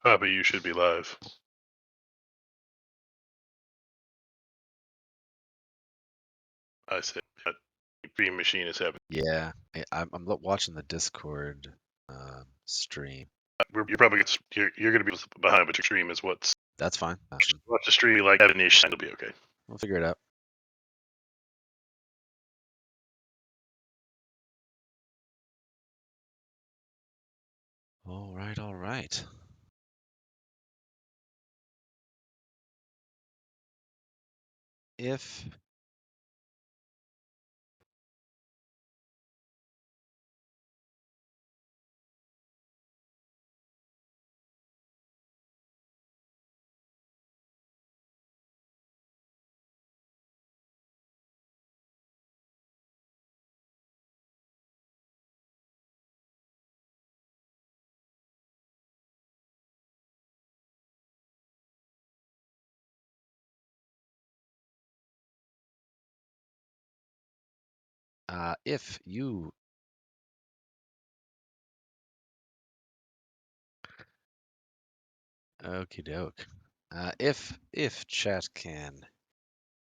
But you should be live. I said, Dream Machine is happening. Yeah, I'm watching the Discord stream. You're probably you're gonna be behind, but your stream is what's. That's fine. Watch the stream like 7-ish, it'll be okay. We'll figure it out. All right, all right. If if you okie doke, if chat can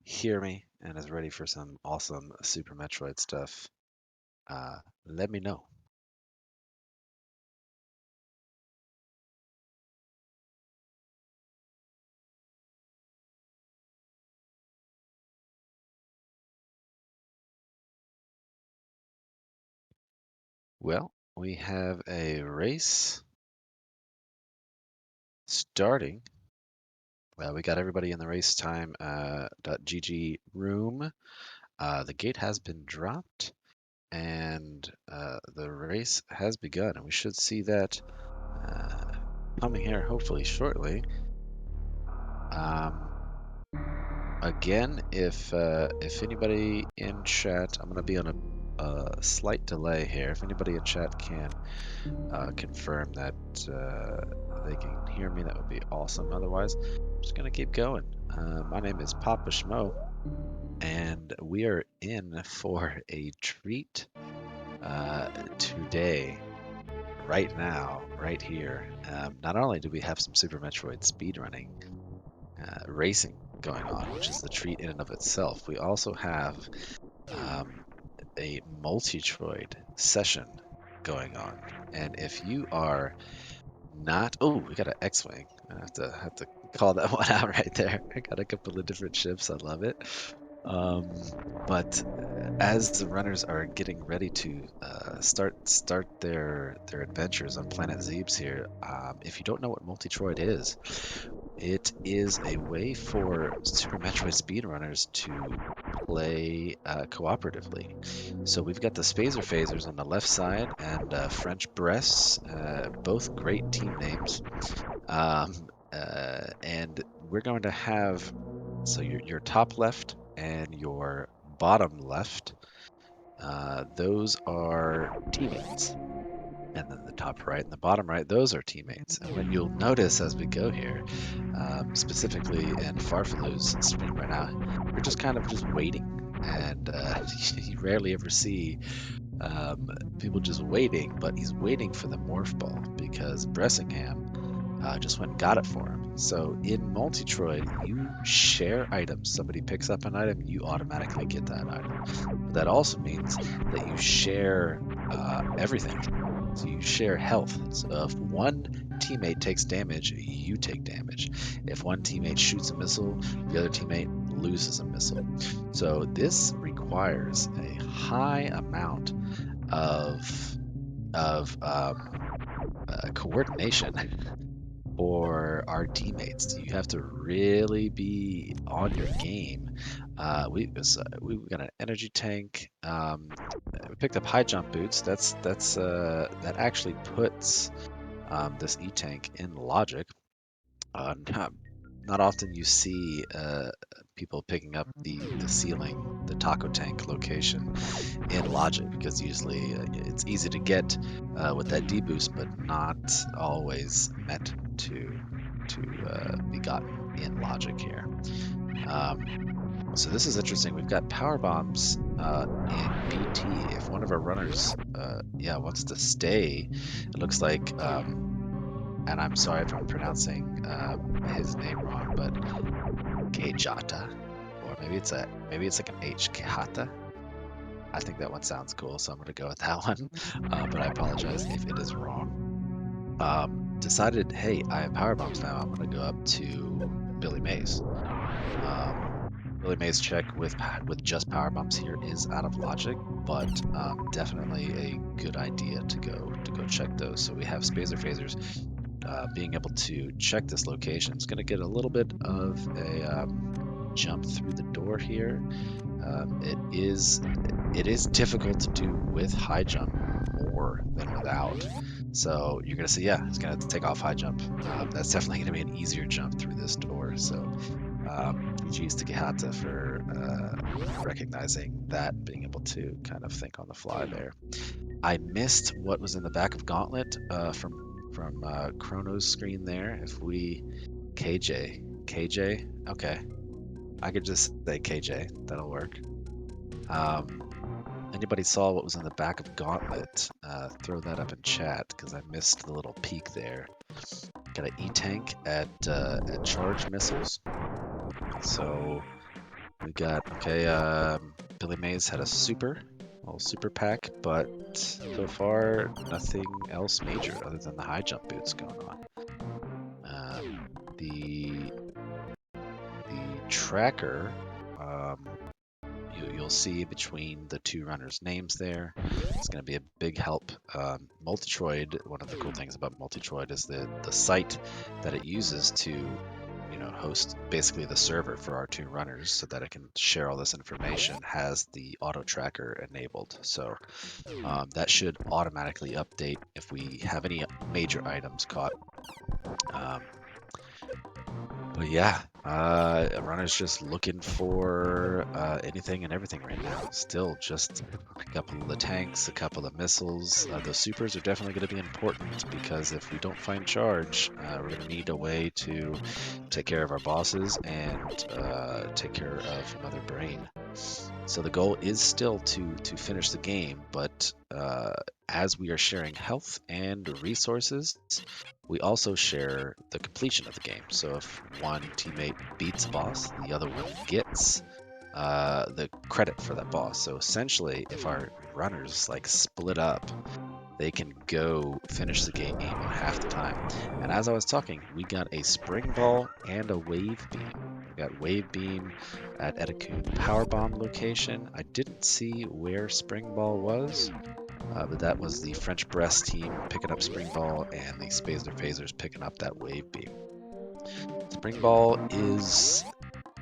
hear me and is ready for some awesome Super Metroid stuff, let me know. Well, we have a race starting. Well, we got everybody in the race time .gg room. The gate has been dropped and the race has begun, and we should see that coming here hopefully shortly. Again, if anybody in chat, I'm going to be on a slight delay here. If anybody in chat can confirm that they can hear me, that would be awesome. Otherwise, I'm just going to keep going. My name is Papa Schmo, and we are in for a treat today, right now, right here. Not only do we have some Super Metroid speedrunning racing going on, which is the treat in and of itself, we also have a Multitroid session going on. And if you are not, oh, we got an X-wing. I have to call that one out right there. I got a couple of different ships. I love it. But as the runners are getting ready to start their adventures on Planet Zebes here, if you don't know what Multitroid is, it is a way for Super Metroid speedrunners to play cooperatively. So we've got the Spazer Phasers on the left side and French Breasts, both great team names. And we're going to have, so your top left and your bottom left, those are teammates. And then the top right and the bottom right, those are teammates. And what you'll notice as we go here, specifically in Farfalu's stream right now, we're just kind of just waiting. And you rarely ever see people just waiting, but he's waiting for the morph ball because Bressingham just went and got it for him. So in Multitroid, you share items. Somebody picks up an item, you automatically get that item. But that also means that you share everything. So you share health. So if one teammate takes damage, you take damage. If one teammate shoots a missile, the other teammate loses a missile. So this requires a high amount of coordination for our teammates. You have to really be on your game. We got an energy tank. We picked up high jump boots. That actually puts this E-tank in logic. Not often you see people picking up the ceiling, the taco tank location in logic, because usually it's easy to get with that D-boost, but not always meant to be gotten in logic here. So this is interesting. We've got power bombs in BT. If one of our runners, wants to stay, it looks like and I'm sorry if I'm pronouncing his name wrong, but Kejata, or maybe it's like an H, Kehata. I think that one sounds cool, so I'm gonna go with that one. But I apologize if it is wrong. Decided, hey, I have power bombs now. I'm gonna go up to Billy Mays. Billy Mays check with just power bombs here is out of logic, but definitely a good idea to go check those. So we have Spazer Phasers being able to check this location. Is going to get a little bit of a jump through the door here. It is difficult to do with high jump more than without. So you're going to see, yeah, it's going to take off high jump. That's definitely going to be an easier jump through this door. So GG's to Gehata for recognizing that, being able to kind of think on the fly there. I missed what was in the back of Gauntlet from Chrono's screen there. If we KJ, okay, I could just say KJ. That'll work. Anybody saw what was in the back of Gauntlet? Throw that up in chat because I missed the little peek there. Got an E-tank at charge missiles. So we got Billy Mays had a little super pack, but so far nothing else major other than the high jump boots going on. The tracker, you'll see between the two runners' names there. It's going to be a big help. Multitroid, one of the cool things about Multitroid is the site that it uses to host basically the server for our two runners so that it can share all this information, has the auto tracker enabled. So that should automatically update if we have any major items caught. But yeah, runner's just looking for anything and everything right now. Still just a couple of the tanks, a couple of missiles. Those supers are definitely going to be important because if we don't find charge, we're going to need a way to take care of our bosses and take care of Mother Brain. So the goal is still to finish the game, but as we are sharing health and resources, we also share the completion of the game. So if one teammate beats a boss, the other one gets the credit for that boss. So essentially, if our runners split up, they can go finish the game in half the time. And as I was talking, we got a spring ball and a wave beam. We got wave beam at Etakun power bomb location. I didn't see where spring ball was. But that was the French Brest team picking up Spring Ball and the Spazer Phasers picking up that Wave Beam. Spring Ball is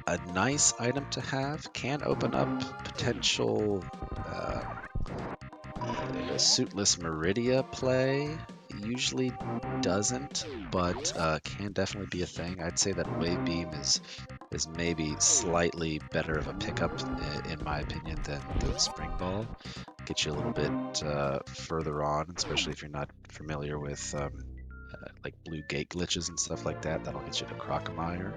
a nice item to have, can open up potential suitless Meridia play. Usually doesn't, but can definitely be a thing. I'd say that Wave Beam is maybe slightly better of a pickup, in my opinion, than the Spring Ball. Get you a little bit further on, especially if you're not familiar with like blue gate glitches and stuff like that. That'll get you to Crocomire.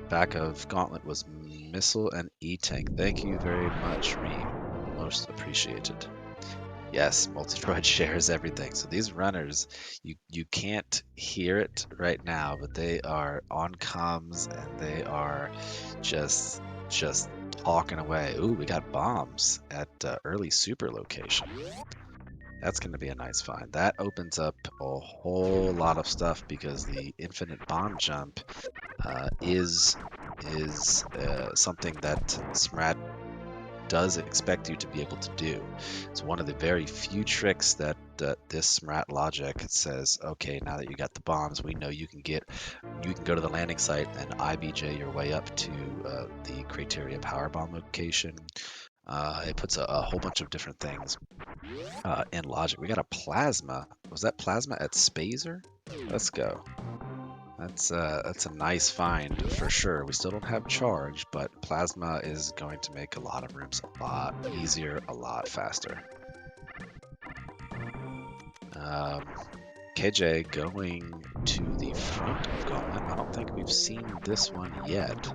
Back of Gauntlet was Missile and E-Tank. Thank you very much, Reem. Most appreciated. Yes, Multitroid shares everything. So these runners, you can't hear it right now, but they are on comms and they are just talking away. Ooh, we got bombs at early super location. That's going to be a nice find. That opens up a whole lot of stuff because the infinite bomb jump is something that SMRAT does expect you to be able to do. It's one of the very few tricks that this SMRAT logic says, okay, now that you got the bombs, we know you can go to the landing site and IBJ your way up to the Criteria power bomb location. It puts a whole bunch of different things in logic. We got a plasma. Was that plasma at Spazer? Let's go. That's a nice find for sure. We still don't have charge, but plasma is going to make a lot of rooms a lot easier, a lot faster. KJ going to the front of Gauntlet. I don't think we've seen this one yet,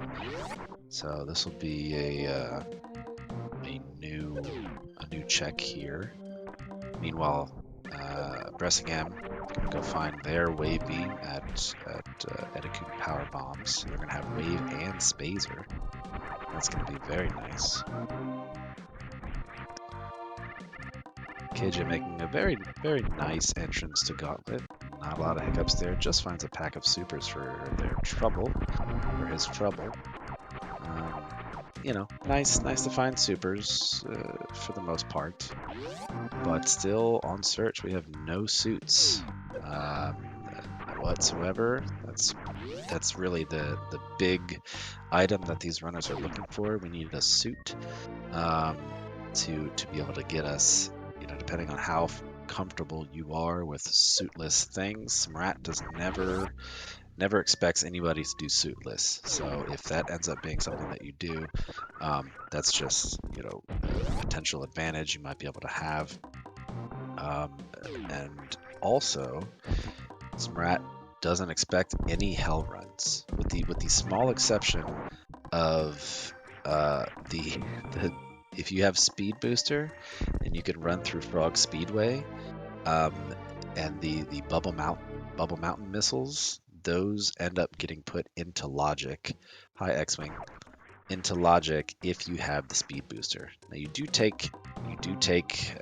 so this will be a new check here. Meanwhile, Bressingham going to go find their wave beam at Etikun power bombs. So they're going to have wave and spazer. That's going to be very nice. KJ making a very, very nice entrance to Gauntlet. Not a lot of hiccups there. Just finds a pack of supers for their trouble, for his trouble. You know, nice to find supers for the most part, but still on search. We have no suits whatsoever. That's really the big item that these runners are looking for. We need a suit to be able to get us, you know, depending on how comfortable you are with suitless things. SMRAT does never expects anybody to do suitless. So if that ends up being something that you do, that's just, you know, a potential advantage you might be able to have. And also, SMRAT doesn't expect any hell runs, with the small exception of the if you have speed booster and you can run through Frog Speedway, and the Bubble Mountain missiles, those end up getting put into logic. Hi, X-Wing. Into logic if you have the speed booster. Now you do take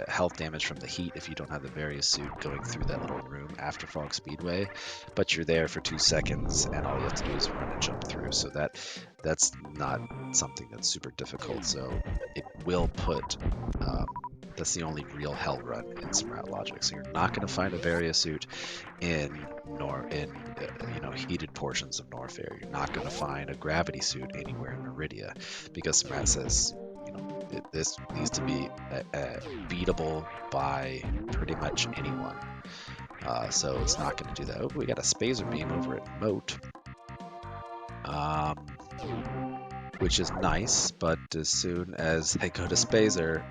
health damage from the heat if you don't have the various suit going through that little room after Frog Speedway, but you're there for 2 seconds and all you have to do is run and jump through. So that's not something that's super difficult. So it will put that's the only real hell run in SMRAT logic. So you're not going to find a various suit in heated portions of Norfair. You're not going to find a gravity suit anywhere in Meridia, because SMRAT says, you know, this needs to be beatable by pretty much anyone. So it's not going to do that. Oh, we got a spazer beam over at Moat, which is nice, but as soon as they go to spazer,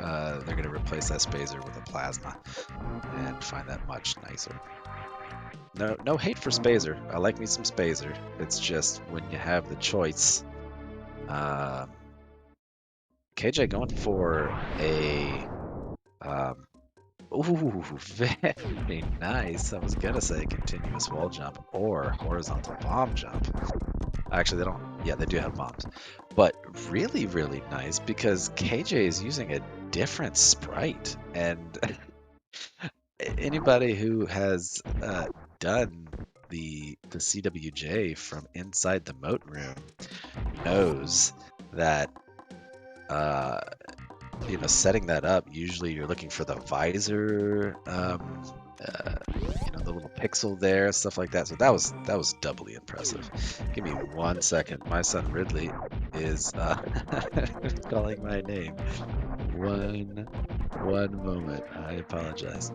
they're going to replace that spazer with a plasma and find that much nicer. No hate for spazer. I like me some spazer. It's just when you have the choice. KJ going for a ooh, very nice. I was gonna say continuous wall jump or horizontal bomb jump. Actually, they don't. Yeah, they do have bombs, but really, really nice because KJ is using a different sprite, and anybody who has done the CWJ from inside the moat room knows that setting that up, usually you're looking for the visor, the little pixel there, stuff like that. So that was doubly impressive. Give me 1 second. My son Ridley is calling my name. One moment. I apologize.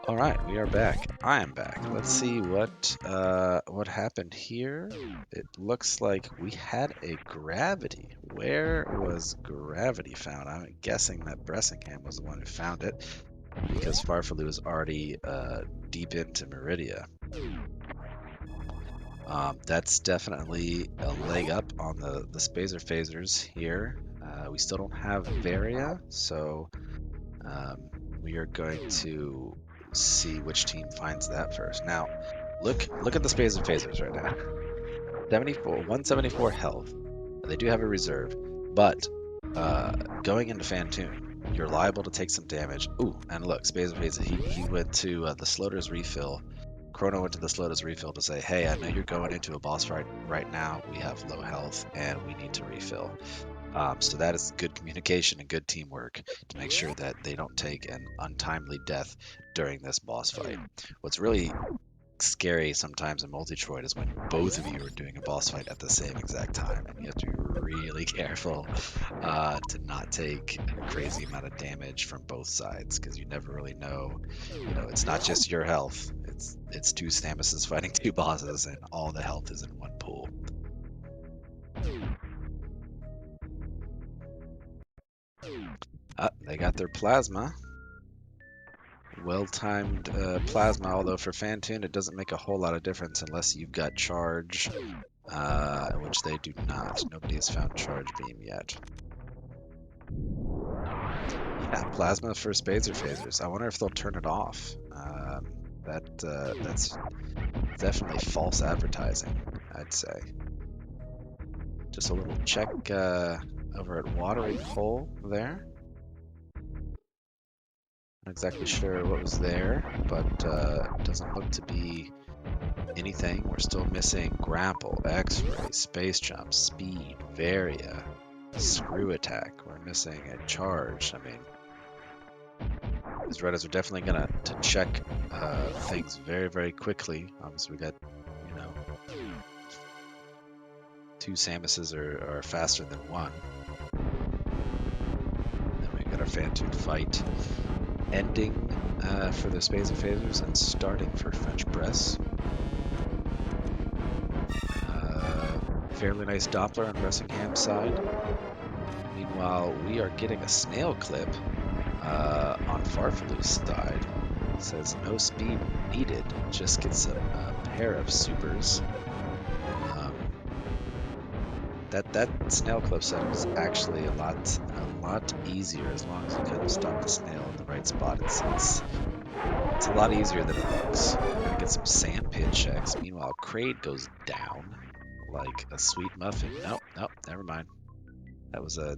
All right, we are back. I am back. Let's see what happened here. It looks like we had a gravity. Where was gravity found? I'm guessing that Bressingham was the one who found it, because Farfaloo is already deep into Meridia. That's definitely a leg up on the spazer phasers here. We still don't have Varia, so we are going to see which team finds that first. Now, look at the spazer phasers right now. 174 health. They do have a reserve, but going into Fantoon, you're liable to take some damage. Ooh, and look, spazer phaser. He went to the Sloter's refill. Chrono went to the Slotus refill to say, hey, I know you're going into a boss fight right now. We have low health and we need to refill. So that is good communication and good teamwork to make sure that they don't take an untimely death during this boss fight. What's really scary sometimes in Multitroid is when both of you are doing a boss fight at the same exact time, and you have to be really careful to not take a crazy amount of damage from both sides, because you never really know. It's not just your health. It's two Stamuses fighting two bosses, and all the health is in one pool. They got their plasma. Well-timed plasma, although for Fantoon it doesn't make a whole lot of difference unless you've got charge, which they do not. Nobody has found charge beam yet. Yeah, plasma for Spazer phasers. I wonder if they'll turn it off. That's definitely false advertising, I'd say. Just a little check over at watering hole there. Not exactly sure what was there, but it doesn't look to be anything. We're still missing grapple, X-ray, space jump, speed, varia, screw attack. We're missing a charge. I mean, these Randos are definitely gonna check things very, very quickly. Obviously, we got, you know, 2 Samuses are faster than 1. Then we got our Fantoon fight ending for the Spazer phasers and starting for French Press. Fairly nice Doppler on Bressingham's side. Meanwhile, we are getting a snail clip on Farfalu's side. It says no speed needed, just gets a pair of supers. That snail clip setup is actually a lot easier as long as you kind of stop the snail in the right spot. It's a lot easier than it looks. We're gonna get some sand pit checks. Meanwhile, Kraid goes down like a sweet muffin. Nope, never mind. That was a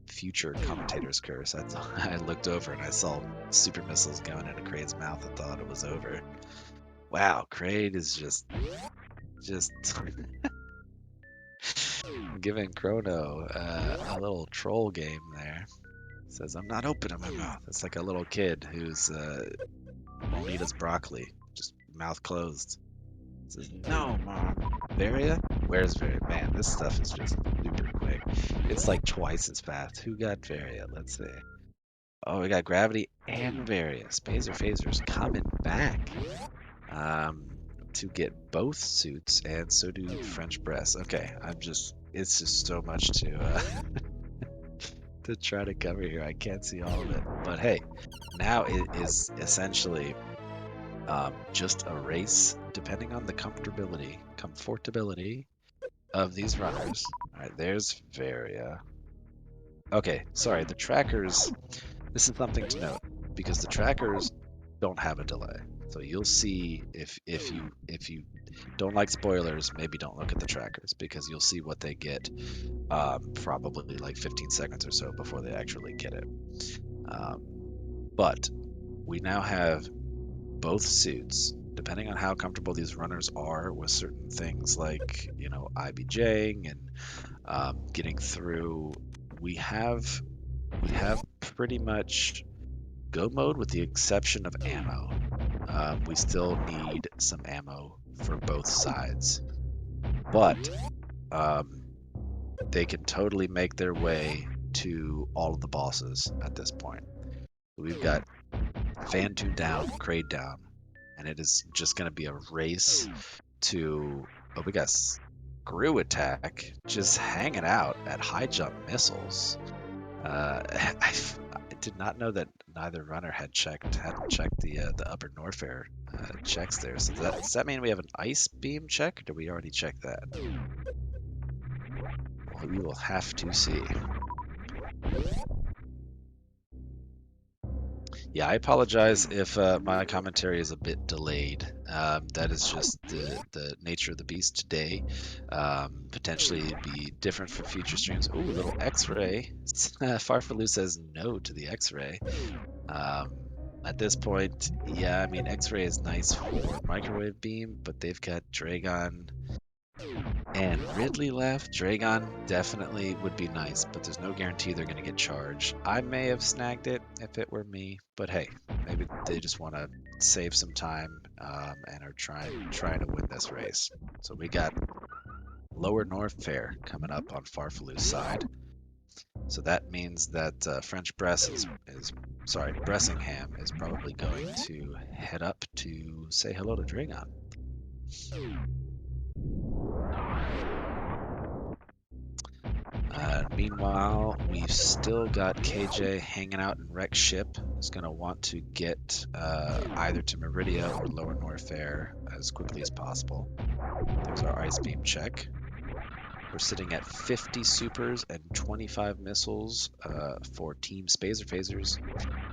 future commentator's curse. I looked over and I saw super missiles going into Kraid's mouth. I thought it was over. Wow, Kraid is just giving Chrono a little troll game there. Says, I'm not opening my mouth. It's like a little kid who's won't eat his broccoli, just mouth closed. Says, no, Mom. Varia? Where's Varia? Man, this stuff is just super quick. It's like twice as fast. Who got Varia? Let's see. Oh, we got Gravity and Varia. Spazer Phasers coming back to get both suits, and so do French Press. Okay, it's just so much to to try to cover here. I can't see all of it. But hey, now it is essentially just a race, depending on the comfortability of these runners. All right, there's Varia. Okay, sorry, the trackers, this is something to note, because the trackers don't have a delay. So you'll see if you don't like spoilers, maybe don't look at the trackers, because you'll see what they get probably like 15 seconds or so before they actually get it. But we now have both suits, depending on how comfortable these runners are with certain things like, you know, IBJing and getting through. We have pretty much go mode with the exception of ammo. We still need some ammo for both sides, but they can totally make their way to all of the bosses at this point. We've got Fantoon down, Kraid down, and it is just going to be a race to. Oh, we got Screw Attack just hanging out at high jump missiles. I did not know that neither runner hadn't checked the upper Norfair checks there. So does that mean we have an ice beam check? Or did we already check that? Well, we will have to see. Yeah, I apologize if my commentary is a bit delayed. That is just the nature of the beast today. Potentially it'd be different for future streams. Ooh, little X-ray. Farfalu says no to the X-ray. At this point, yeah, I mean, X-ray is nice for microwave beam, but they've got Dragon and Ridley left. Dragon definitely would be nice, but there's no guarantee they're going to get charged. I may have snagged it if it were me, but hey, maybe they just want to save some time and are trying to win this race. So we got Lower Norfair coming up on Farfalu's side. So that means that French Bressingham is probably going to head up to say hello to Dragon. Meanwhile, we've still got KJ hanging out in Wreck Ship. He's going to want to get either to Meridia or Lower Norfair as quickly as possible. There's our Ice Beam check. We're sitting at 50 supers and 25 missiles for Team Spazer Phasers.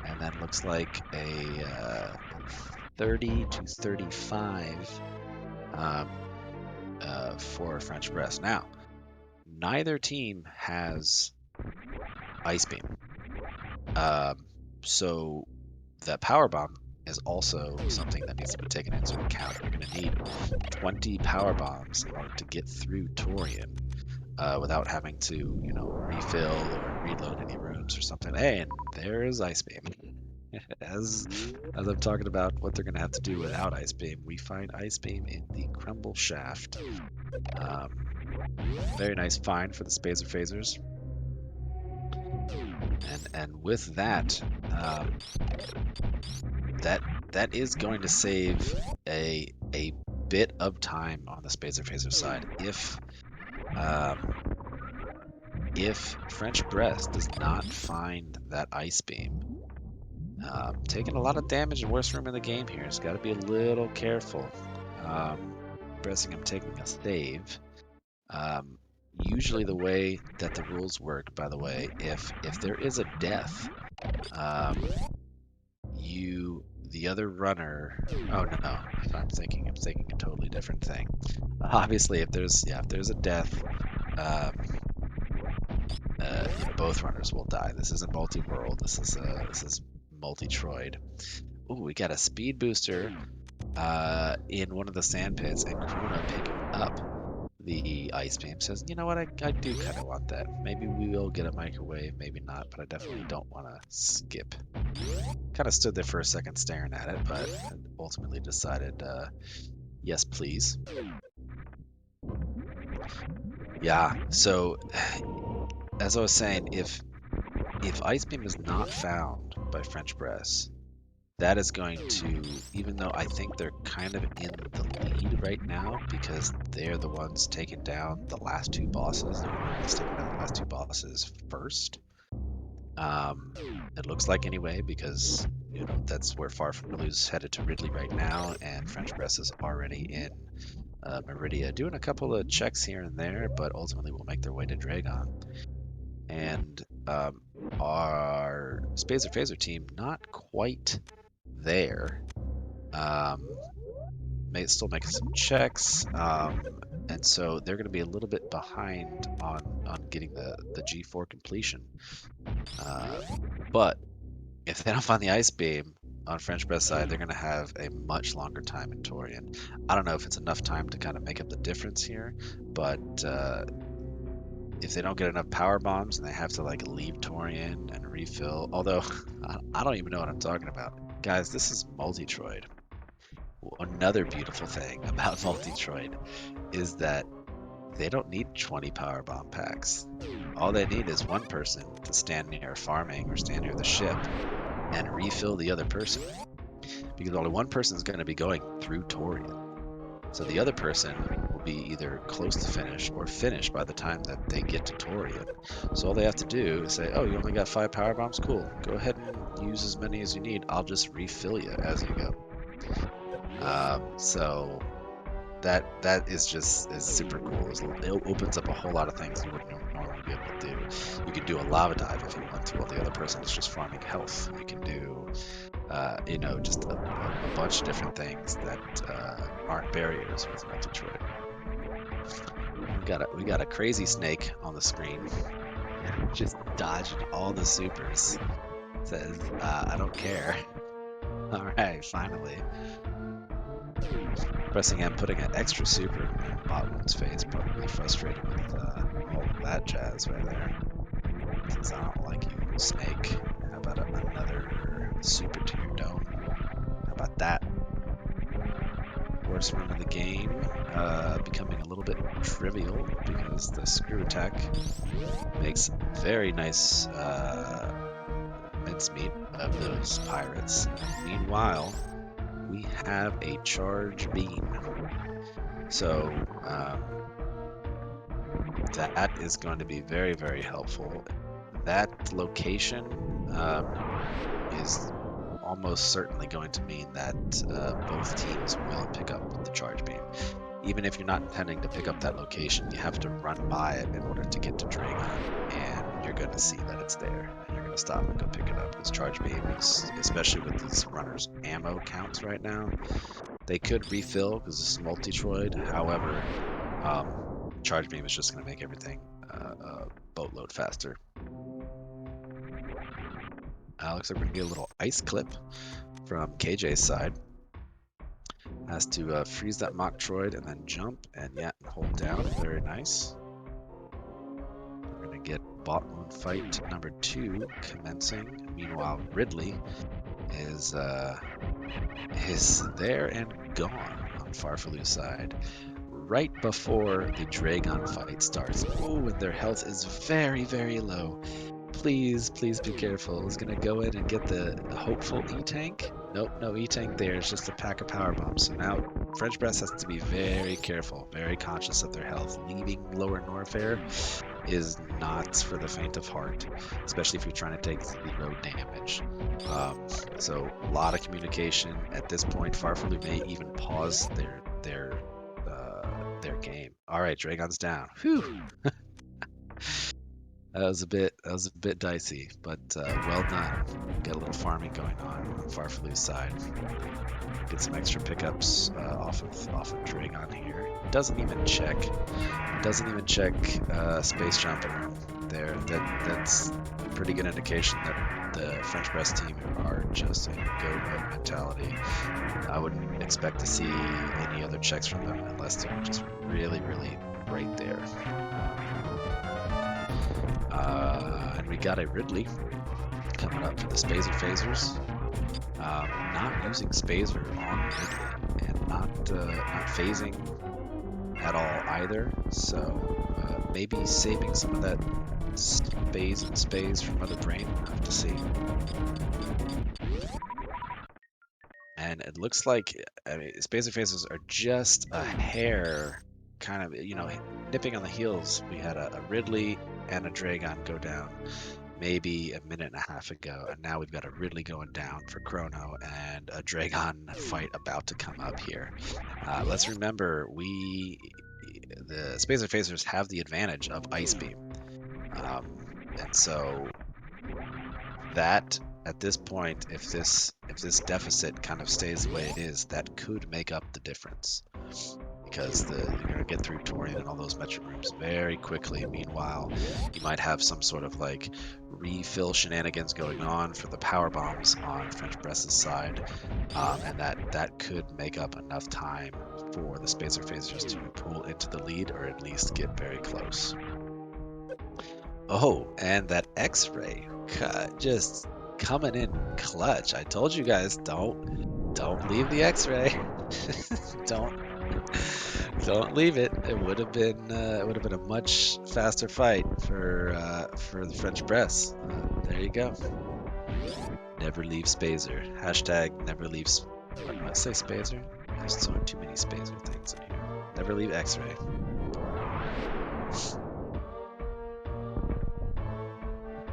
And then looks like a 30 to 35 for French Brest. Now, neither team has Ice Beam. So that power bomb is also something that needs to be taken into account. You're going to need 20 power bombs in order to get through Torian without having to, refill or reload any rooms or something. Hey, and there is Ice Beam. As I'm talking about what they're going to have to do without Ice Beam, we find Ice Beam in the Crumble Shaft. Very nice find for the Spazer Phasers. And with that, that is going to save a bit of time on the Spazer Phaser side. If French Brest does not find that Ice Beam, taking a lot of damage in worst room in the game here. It's got to be a little careful. Bressingham taking a save. Usually the way that the rules work, by the way, if there is a death, the other runner. Oh no, I'm thinking a totally different thing. Obviously, if there's a death, both runners will die. This isn't multi-world. This is Multitroid. Ooh, we got a speed booster in one of the sand pits, and Kruna picking up the Ice Beam. Says, you know what, I do kind of want that. Maybe we will get a microwave, maybe not, but I definitely don't want to skip. Kind of stood there for a second staring at it, but ultimately decided, yes, please. Yeah, so as I was saying, if Ice Beam is not found by French Brest, that is going to, even though I think they're kind of in the lead right now because they're the ones taking down the last two bosses. They're the ones taking down the last two bosses first. It looks like anyway, because that's where Far From Blue's headed to Ridley right now, and French Brest is already in Meridia, doing a couple of checks here and there, but ultimately will make their way to Dragon. And our Spazer Phaser team not quite there. Still making some checks, and so they're going to be a little bit behind on getting the G4 completion. But if they don't find the Ice Beam on French Brest side, they're going to have a much longer time in Torian. I don't know if it's enough time to kind of make up the difference here, but if they don't get enough power bombs and they have to leave Torian and refill, although I don't even know what I'm talking about. Guys, this is Multitroid. Another beautiful thing about Multitroid is that they don't need 20 power bomb packs. All they need is one person to stand near farming or stand near the ship and refill the other person. Because only one person is going to be going through Torian. So the other person will be either close to finish or finished by the time that they get to Torian. So all they have to do is say, oh, you only got 5 power bombs? Cool. Go ahead and use as many as you need. I'll just refill you as you go. So that is super cool. It opens up a whole lot of things you wouldn't normally be able to do. You can do a lava dive if you want to, while the other person is just farming health. You can do, just a bunch of different things that aren't barriers with Multitroid. We got a crazy snake on the screen, just dodging all the supers. Says, I don't care. All right, finally. Pressing M, putting an extra super in Botwood's face, probably frustrated with all of that jazz right there. Says, I don't like you, snake. How about another super to your dome? How about that? Worst room in the game, becoming a little bit trivial because the screw attack makes very nice mincemeat of those pirates. Meanwhile, we have a charge beam. So that is going to be very, very helpful. That location is almost certainly going to mean that both teams will pick up the charge beam. Even if you're not intending to pick up that location, you have to run by it in order to get to Dragon, and you're going to see that it's there, and you're going to stop and go pick it up. This charge beam is, especially with these runners' ammo counts right now, they could refill because this is Multitroid. However, charge beam is just going to make everything a boatload faster. Looks like we're going to get a little ice clip from KJ's side. Has to freeze that mock droid and then jump and hold down. Very nice. We're going to get bot moon fight number 2 commencing. Meanwhile, Ridley is there and gone on Farfalu's side right before the Dragon fight starts. Oh, and their health is very, very low. Please, please be careful. He's going to go in and get the hopeful E-Tank. Nope, no E-Tank there. It's just a pack of power bombs. So now French Breast has to be very careful, very conscious of their health. Leaving Lower Norfair is not for the faint of heart, especially if you're trying to take 0 damage. So a lot of communication. At this point, Farfalu may even pause their game. All right, Dragon's down. Whew. That was a bit dicey, but well done. Got a little farming going on Farfalu's side. Get some extra pickups off of Dragon here. Doesn't even check space jumper there. That's a pretty good indication that the French Breast team are just in go mode mentality. I wouldn't expect to see any other checks from them unless they're just really, really right there. And we got a Ridley coming up for the Spazer Phasers. Not using Spazer on Ridley and not phasing at all either. So maybe saving some of that space from Mother Brain. We'll have to see. And it looks like Spazer Phasers are just a hair kind of, nipping on the heels. We had a Ridley and a Dragon go down maybe a minute and a half ago, and now we've got a Ridley going down for Chrono and a Dragon fight about to come up here. Let's remember, the Spazer Phasers have the advantage of Ice Beam, and so that at this point, if this deficit kind of stays the way it is, that could make up the difference. Because you're going to get through Torian and all those metro rooms very quickly. Meanwhile, you might have some sort of like refill shenanigans going on for the power bombs on French Breast's side, and that could make up enough time for the Spazer Phasers to pull into the lead or at least get very close. Oh, and that X-ray just coming in clutch. I told you guys, don't leave the X-ray. Don't leave it. It would have been a much faster fight for the French Breast. There you go. Never leave Spazer. Hashtag never leave. Why do I say Spazer? There's so too many Spazer things in here. Never leave X-ray.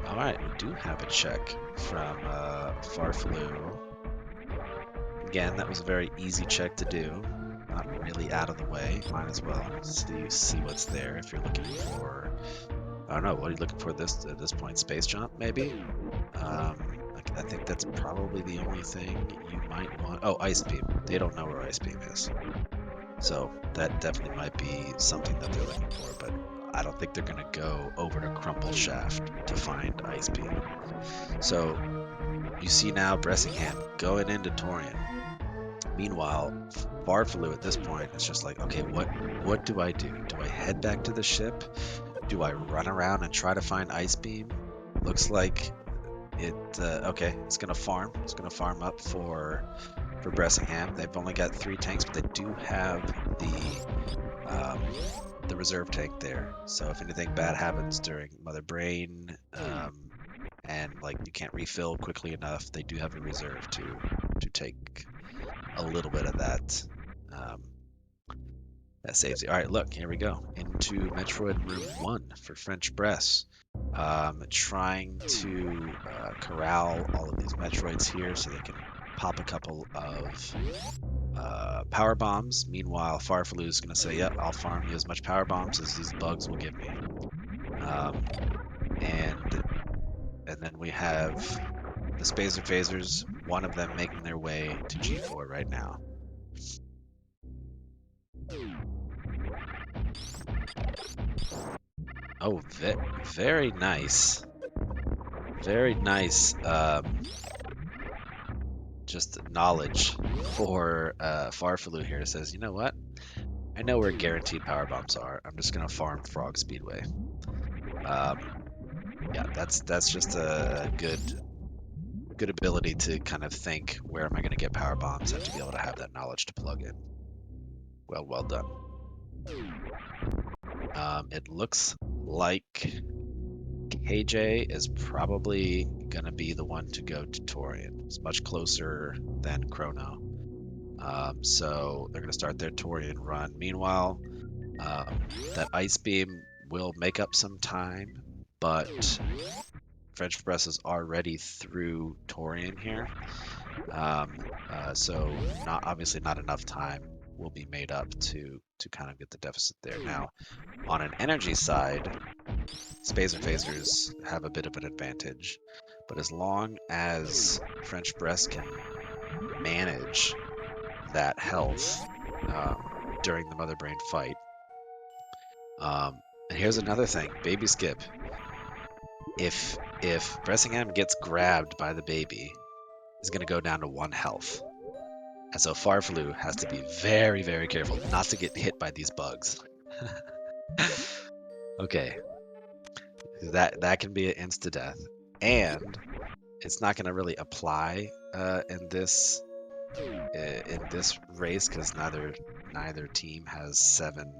All right, we do have a check from Farfalu. Again, that was a very easy check to do. Not really out of the way. Might as well see what's there. If you're looking for, I don't know, what are you looking for at this point? Space jump, maybe? I think that's probably the only thing you might want. Oh, Ice Beam. They don't know where Ice Beam is, so that definitely might be something that they're looking for. But I don't think they're gonna go over to Crumple Shaft to find Ice Beam. So you see now Bressingham going into Torian. Meanwhile, Farfalu at this point is just like, okay, what do I do? Do I head back to the ship? Do I run around and try to find Ice Beam? Looks like okay, it's gonna farm. It's gonna farm up for Bressingham. They've only got 3 tanks, but they do have the reserve tank there. So if anything bad happens during Mother Brain, and like you can't refill quickly enough, they do have a reserve to take a little bit of that That saves you. All right, look, here we go. Into Metroid Room 1 for French Press. Trying to corral all of these Metroids here so they can pop a couple of power bombs. Meanwhile, Farfaloo is going to say, yep, I'll farm you as much power bombs as these bugs will give me. And then we have the Spacer Phasers, one of them making their way to G4 right now. Oh, very nice. Very nice. Just knowledge for Farfaloo here. Says, you know what? I know where guaranteed power bombs are. I'm just gonna farm Frog Speedway. Yeah, that's just a good ability to kind of think, where am I gonna get power bombs, and to be able to have that knowledge to plug in. Well done. It looks like KJ is probably gonna be the one to go to Torian. It's much closer than Chrono. So they're gonna start their Torian run. Meanwhile, that Ice Beam will make up some time, but French Press is already through Torian here. So obviously not enough time will be made up to kind of get the deficit there. Now, on an energy side, Spacer Phasers have a bit of an advantage, but as long as French Press can manage that health during the Mother Brain fight. And here's another thing, baby skip. If Bressingham gets grabbed by the baby, it's going to go down to 1 health. And so Farfaloo has to be very, very careful not to get hit by these bugs. Okay. That can be an insta-death. And it's not going to really apply in this race, because neither team has 7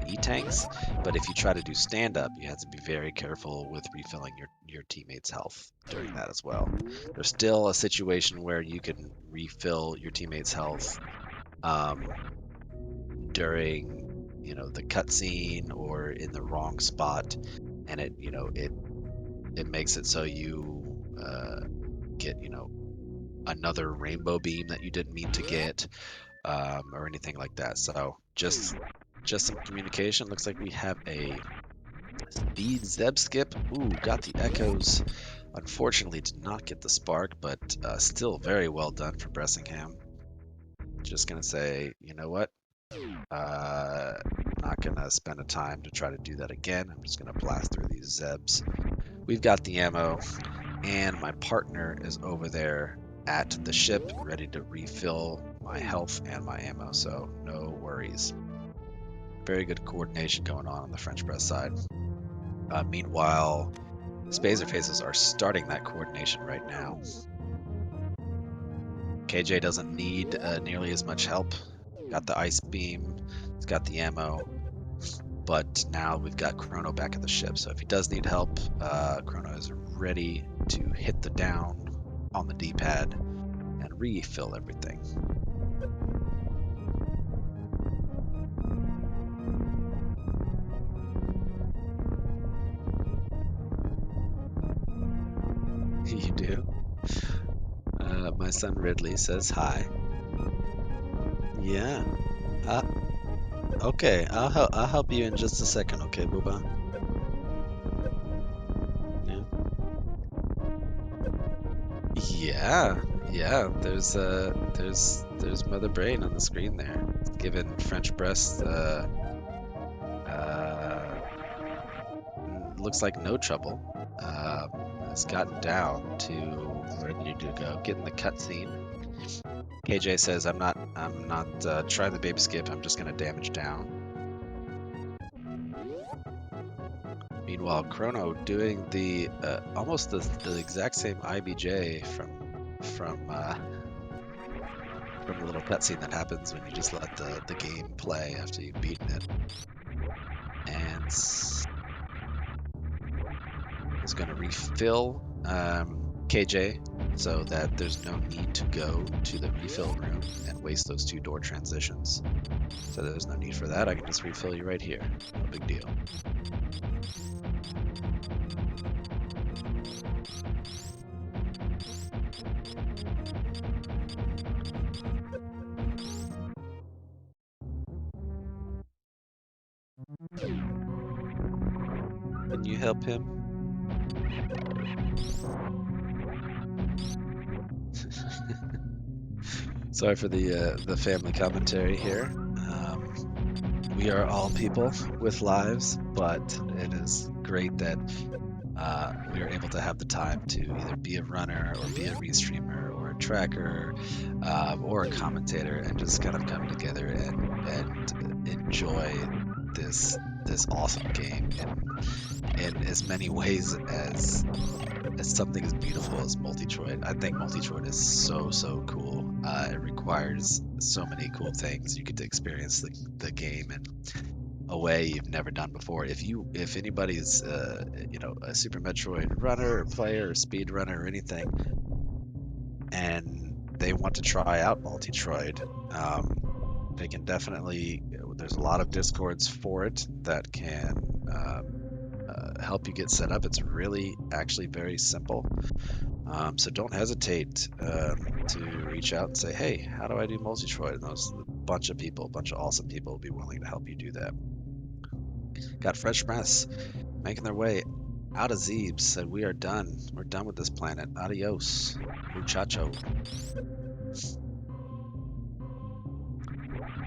E-tanks, but if you try to do stand-up, you have to be very careful with refilling your teammates' health during that as well. There's still a situation where you can refill your teammates' health during the cutscene or in the wrong spot, and it makes it so you get another rainbow beam that you didn't mean to get, or anything like that. So just some communication. Looks like we have a speed Zeb skip. Ooh, got the echoes. Unfortunately, did not get the spark, but still very well done for Bressingham. Just gonna say, you know what? Not gonna spend a time to try to do that again. I'm just gonna blast through these Zebs. We've got the ammo, and my partner is over there at the ship, ready to refill my health and my ammo, so no worries. Very good coordination going on the French Press side. Meanwhile, Spacer Phasers are starting that coordination right now. KJ doesn't need nearly as much help. Got the Ice Beam, he's got the ammo, but now we've got Chrono back at the ship, so if he does need help, Chrono is ready to hit the down on the D-pad and refill everything. You do? My son Ridley says hi. Yeah. Okay, I'll help you in just a second, okay, Booba? Yeah. There's Mother Brain on the screen there. It's given French Press looks like no trouble. It's gotten down to ready to go. Getting the cutscene. KJ says, I'm not trying the baby skip. I'm just gonna damage down. Meanwhile, Chrono doing the almost the exact same IBJ from the little cutscene that happens when you just let the game play after you've beaten it. And is going to refill KJ so that there's no need to go to the refill room and waste those 2 door transitions. So there's no need for that. I can just refill you right here. No big deal. Can you help him? Sorry for the family commentary here. We are all people with lives, but it is great that we are able to have the time to either be a runner or be a restreamer or a tracker or a commentator and just kind of come together and enjoy this awesome game in as many ways as something as beautiful as Multitroid. I think Multitroid is so cool. It requires so many cool things. You get to experience the game in a way you've never done before. If anybody's a Super Metroid runner or player or speed runner or anything, and they want to try out Multitroid, they can definitely. There's a lot of discords for it that can help you get set up. It's really actually very simple. So don't hesitate to reach out and say, hey, how do I do Multitroid? And there's a bunch of awesome people will be willing to help you do that. Got Fresh Mess making their way out of Zeebs. Said, we are done. We're done with this planet. Adios, muchacho.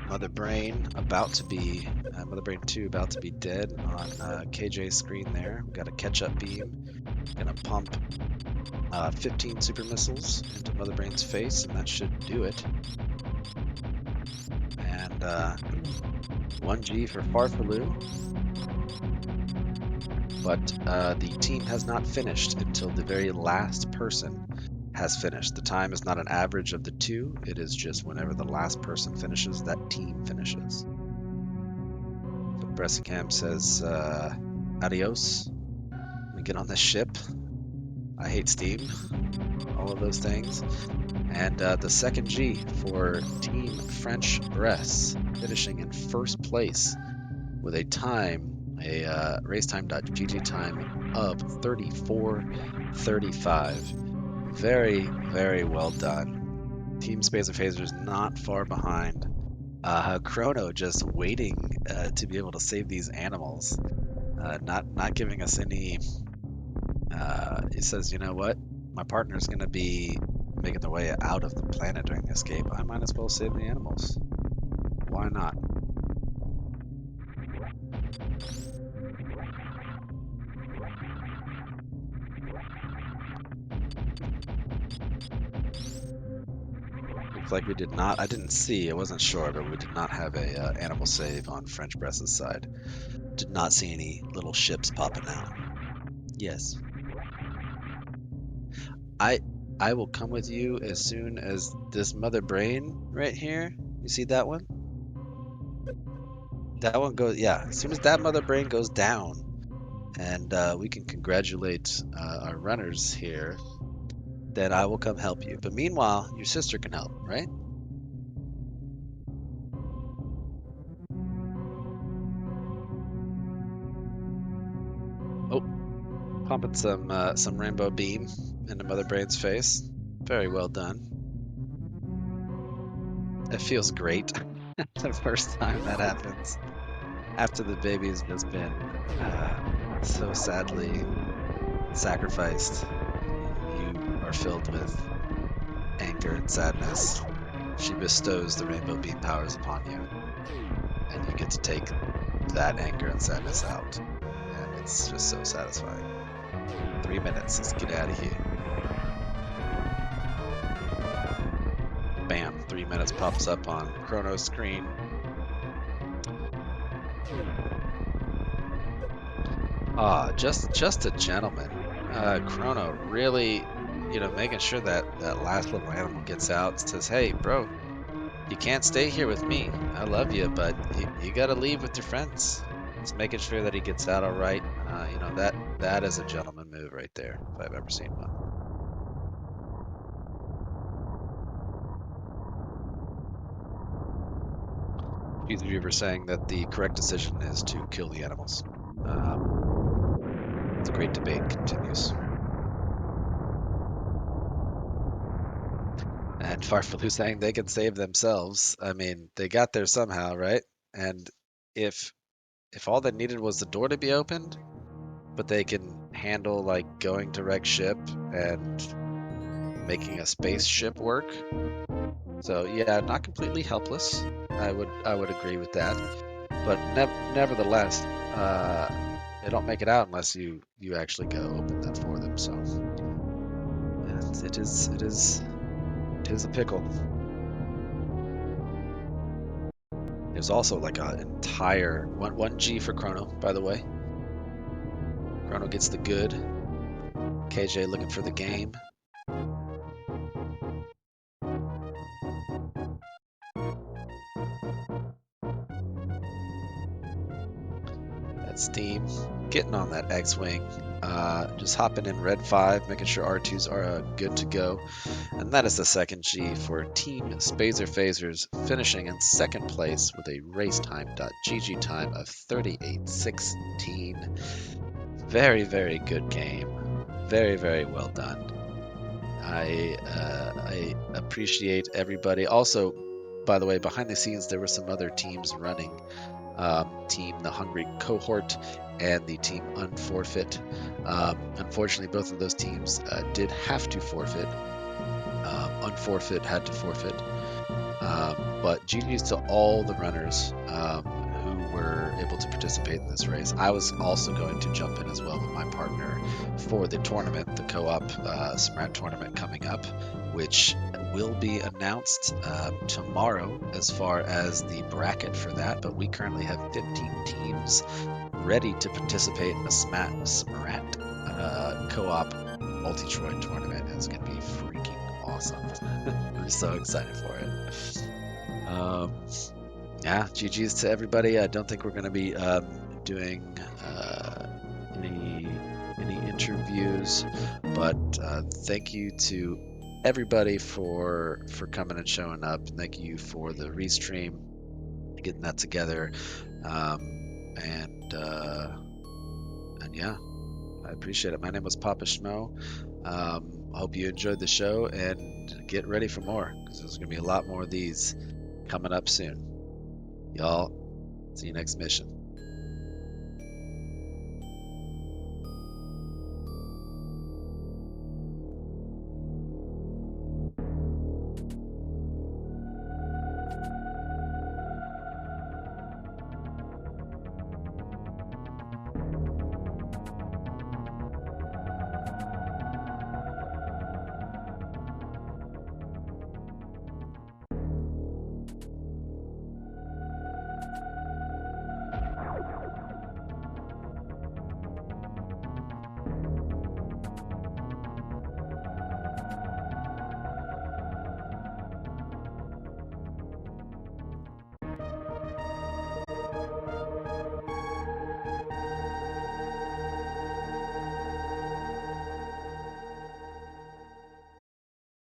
Mother Brain Mother Brain 2 about to be dead on KJ's screen there. We got a catch-up beam. Gonna pump 15 super missiles into Mother Brain's face, and that should do it. And 1G for Farfaloo. But the team has not finished until the very last person has finished. The time is not an average of the two. It is just whenever the last person finishes, that team finishes. So Bressicam says, adios. Let me get on this ship. I hate Steam. All of those things. And the second G for Team French Bress, finishing in first place with a racetime.gg time of 34:35. Very, very well done. Team Spacer Phasers not far behind. Chrono just waiting to be able to save these animals. Not giving us any. He says, you know what? My partner's going to be making their way out of the planet during the escape. I might as well save the animals. Why not? Looks like we did not. I didn't see. I wasn't sure, but we did not have a animal save on French Bress's side. Did not see any little ships popping out. Yes. I will come with you as soon as this Mother Brain right here. You see that one? That one goes. Yeah. As soon as that Mother Brain goes down, and we can congratulate our runners here, then I will come help you. But meanwhile, your sister can help, right? Oh, pumping some rainbow beam into Mother Brain's face. Very well done. It feels great the first time that happens. After the baby's just been so sadly sacrificed, you are filled with anger and sadness. She bestows the rainbow beam powers upon you, and you get to take that anger and sadness out, and it's just so satisfying. 3 minutes, let's get out of here. Bam, 3 minutes pops up on Chrono's screen. Just a gentleman. Chrono really, making sure that last little animal gets out. Says, hey, bro, you can't stay here with me. I love you, but you gotta leave with your friends. Just making sure that he gets out all right. That is a gentleman move right there, if I've ever seen one. Easy Viewer saying that the correct decision is to kill the animals. The great debate continues. And Farfaloo saying they can save themselves. I mean, they got there somehow, right? And if all they needed was the door to be opened, but they can handle like going to wreck ship and making a spaceship work. So yeah, not completely helpless. I would agree with that. But nevertheless, they don't make it out unless you actually go open that for them. So it is a pickle. There's also like an entire one G for Chrono, by the way. Chrono gets the good. KJ looking for the game. That's Steam getting on that X-Wing. Just hopping in red 5, making sure R2s are good to go. And that is the second G for Team Spazer Phasers, finishing in second place with a race time.gg time of 38:16. Very, very good game. Very, very well done. I appreciate everybody. Also, by the way, behind the scenes, there were some other teams running. Team The Hungry Cohort and the team Unforfeit. Unfortunately, both of those teams did have to forfeit. Unforfeit had to forfeit. But GG's to all the runners who were able to participate in this race. I was also going to jump in as well with my partner for the tournament, the co-op SMRAT tournament coming up, which will be announced tomorrow as far as the bracket for that. But we currently have 15 teams ready to participate in the SMRAT co-op Multitroid tournament. It's going to be freaking awesome. I'm so excited for it. Yeah, GG's to everybody. I don't think we're going to be doing any interviews, but thank you to everybody for coming and showing up. Thank you for the restream, getting that together, and yeah, I appreciate it. My name was Papa Schmo. I hope you enjoyed the show, and get ready for more, because there's going to be a lot more of these coming up soon. Y'all, see you next mission.